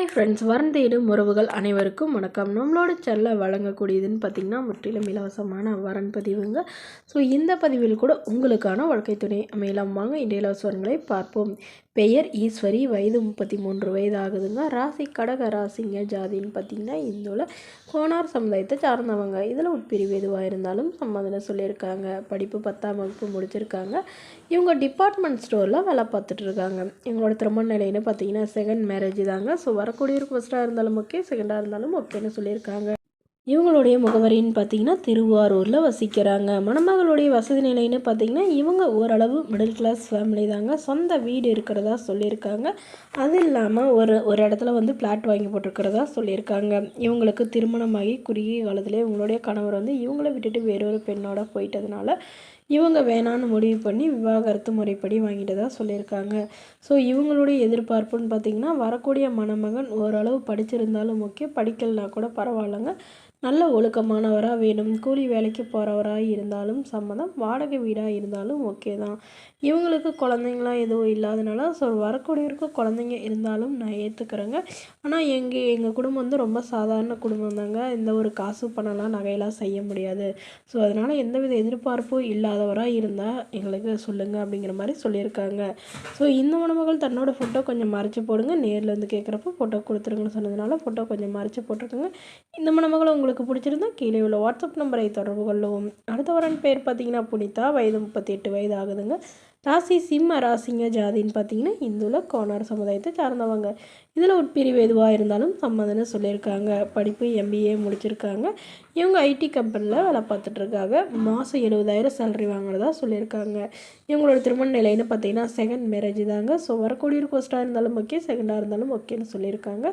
Hi friends, வரன் தேடும் உறவுகள் அனைவருக்கும் வணக்கம். நம்மளோட சேனலில் வழங்கக்கூடியதுன்னு பார்த்திங்கன்னா முற்றிலும் இலவசமான வரன் பதிவுங்க. ஸோ இந்த பதிவில் கூட உங்களுக்கான வாழ்க்கை துணை அமையலாம். வாங்க இன்றைய இலவச வரன்களை பார்ப்போம். பெயர் ஈஸ்வரி, வயது 33 வயது ஆகுதுங்க. ராசி கடக ராசிங்க. ஜாதின்னு பார்த்திங்கன்னா இந்துவில் கோனார் சமுதாயத்தை சார்ந்தவங்க. இதில் உட்பிரிவு எதுவாக இருந்தாலும் சம்மதம் சொல்லியிருக்காங்க. படிப்பு 10ஆம் வகுப்பு முடிச்சிருக்காங்க. இவங்க டிபார்ட்மெண்ட் ஸ்டோரில் வேலை பார்த்துட்டு இருக்காங்க. இவங்களோட திருமண நிலைன்னு பார்த்திங்கன்னா செகண்ட் மேரேஜ் தாங்க. ஸோ வரக்கூடியவருக்கு ஃபஸ்ட்டாக இருந்தாலும் ஓகே, செகண்டாக இருந்தாலும் ஓகேன்னு சொல்லியிருக்காங்க. இவங்களுடைய முகவரின்னு பார்த்திங்கன்னா திருவாரூரில் வசிக்கிறாங்க. மணமகளுடைய வசதி நிலைன்னு பார்த்திங்கன்னா இவங்க ஓரளவு மிடில் கிளாஸ் ஃபேமிலி தாங்க. சொந்த வீடு இருக்கிறதா சொல்லியிருக்காங்க. அது இல்லாமல் ஒரு இடத்துல வந்து ஃப்ளாட் வாங்கி போட்டிருக்கிறதா சொல்லியிருக்காங்க. இவங்களுக்கு திருமணமாகி குறுகிய காலத்திலே இவங்களுடைய கணவர் வந்து இவங்கள விட்டுட்டு வேறொரு பெண்ணோட போயிட்டதுனால இவங்க வேணான்னு முடிவு பண்ணி விவாகரத்து முறைப்படி வாங்கிட்டதா சொல்லியிருக்காங்க. ஸோ இவங்களுடைய எதிர்பார்ப்புன்னு பார்த்திங்கன்னா வரக்கூடிய மணமகன் ஓரளவு படிச்சிருந்தாலும் ஓகே, படிக்கலைனா கூட பரவாயில்லைங்க, நல்ல ஒழுக்கமானவராக வேணும். கூலி வேலைக்கு போகிறவராக இருந்தாலும் சம்மதம், வாடகை வீடாக இருந்தாலும் ஓகே தான். இவங்களுக்கு குழந்தைங்களாம் எதுவும் இல்லாதனால ஸோ வரக்கூடியவருக்கு குழந்தைங்க இருந்தாலும் நான் ஏற்றுக்கிறேங்க. ஆனால் எங்கள் குடும்பம் வந்து ரொம்ப சாதாரண குடும்பம் தாங்க. இந்த ஒரு காசு பணம்லாம் நகையெல்லாம் செய்ய முடியாது. ஸோ அதனால் எந்தவித எதிர்பார்ப்பும் இல்லாதவராக இருந்தால் எங்களுக்கு சொல்லுங்கள் அப்படிங்கிற மாதிரி சொல்லியிருக்காங்க. ஸோ இந்த மணமகள் தன்னோட ஃபோட்டோ கொஞ்சம் மறைச்சி போடுங்க, நேரில் வந்து கேட்குறப்போ ஃபோட்டோ கொடுத்துருங்கன்னு சொன்னதுனால ஃபோட்டோ கொஞ்சம் மறைச்சி போட்டிருக்குங்க. இந்த மணமகளை உங்களுக்கு பிடிச்சிருந்தா கீழே உள்ள வாட்ஸ்அப் நம்பரை தொடர்பு கொள்ளவும். அடுத்த வரன் பேர் பார்த்தீங்கன்னா புனிதா, வயது 38 வயது ஆகுதுங்க. ராசி சிம்ம ராசிங்க. ஜாதின்னு பார்த்தீங்கன்னா இந்துவில் கோனார் சமுதாயத்தை சார்ந்தவங்க. இதில் உட்பிரிவு எதுவாக இருந்தாலும் சம்மதம்னு சொல்லியிருக்காங்க. படிப்பு MBA முடிச்சிருக்காங்க. இவங்க ஐடி கம்பெனியில் வேலை பார்த்துட்ருக்காங்க. மாதம் 70,000 சேலரி வாங்குறதா சொல்லியிருக்காங்க. இவங்களோட திருமண நிலைன்னு பார்த்தீங்கன்னா செகண்ட் மேரேஜ் தாங்க. ஸோ வரக்கூடியவருக்கு ஃபஸ்ட்டாக இருந்தாலும் ஓகே, செகண்டாக இருந்தாலும் ஓகேன்னு சொல்லியிருக்காங்க.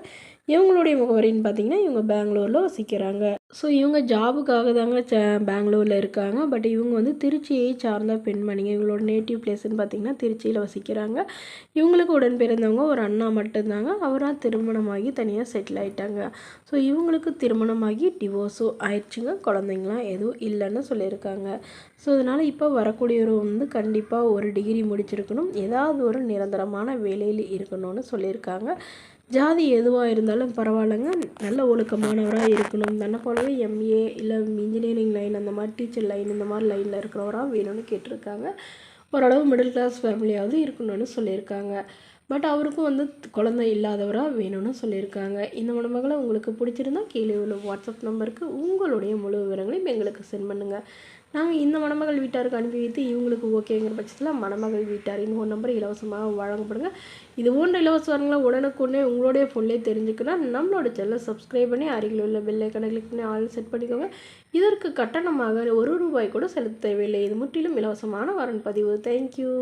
இவங்களுடைய முகவரின்னு பார்த்தீங்கன்னா இவங்க பெங்களூரில் வசிக்கிறாங்க. ஸோ இவங்க ஜாபுக்காக தாங்க பெங்களூரில் இருக்காங்க. பட் இவங்க வந்து திருச்சியை சார்ந்த பெண்மணிங்க. இவங்களோட நேட்டிவ் பிளேஸ்ன்னு பார்த்தீங்கன்னா திருச்சியில் வசிக்கிறாங்க. இவங்களுக்கு உடன் பிறந்தவங்க ஒரு அண்ணா மட்டும்தாங்க. அவராக திருமணமாகி தனியாக செட்டில் ஆகிட்டாங்க. ஸோ இவங்களுக்கு திருமணமாகி டிவோர்ஸும் ஆயிடுச்சுங்க. குழந்தைங்களாம் எதுவும் இல்லைன்னு சொல்லியிருக்காங்க. ஸோ அதனால் இப்போ வரக்கூடியவர் வந்து கண்டிப்பாக ஒரு டிகிரி முடிச்சிருக்கணும், ஏதாவது ஒரு நிரந்தரமான வேலையில் இருக்கணும்னு சொல்லியிருக்காங்க. ஜாதி எதுவாக இருந்தாலும் பரவாயில்லைங்க, நல்ல ஒழுக்கமானவராக இருக்கணும். தன்னை போலவே MA இல்லை இன்ஜினியரிங் லைன் அந்த மாதிரி டீச்சர் லைன் இந்த மாதிரி லைனில் இருக்கிறவராக வேணும்னு கேட்டிருக்காங்க. ஓரளவு மிடில் கிளாஸ் ஃபேமிலியாவது இருக்கணும்னு சொல்லியிருக்காங்க. பட் அவருக்கும் வந்து குழந்தை இல்லாதவராக வேணும்னு சொல்லியிருக்காங்க. இந்த மணமகளை உங்களுக்கு பிடிச்சிருந்தா கீழே உள்ள வாட்ஸ்அப் நம்பருக்கு உங்களுடைய முழு விவரங்களையும் எங்களுக்கு சென்ட் பண்ணுங்கள். நாங்கள் இந்த மணமகள் வீட்டாருக்கு அனுப்பி வைத்து இவங்களுக்கு ஓகேங்கிற பட்சத்தில் மணமகள் வீட்டாரின் ஃபோன் நம்பர் இலவசமாக வழங்கப்படுங்க. இது போன்ற இலவச வரங்களை உடனுக்குடனே உங்களுடைய ஃபோன்லேயே தெரிஞ்சுக்கணும். நம்மளோட சேனலை சப்ஸ்கிரைப் பண்ணி அருகில் உள்ள பெல் ஐக்கானை கிளிக் பண்ணி ஆல் செட் பண்ணிக்கோங்க. இதற்கு கட்டணமாக ₹1 கூட செலுத்த தேவையில்லை. இது முற்றிலும் இலவசமான வரன் பதிவு. தேங்க்யூ.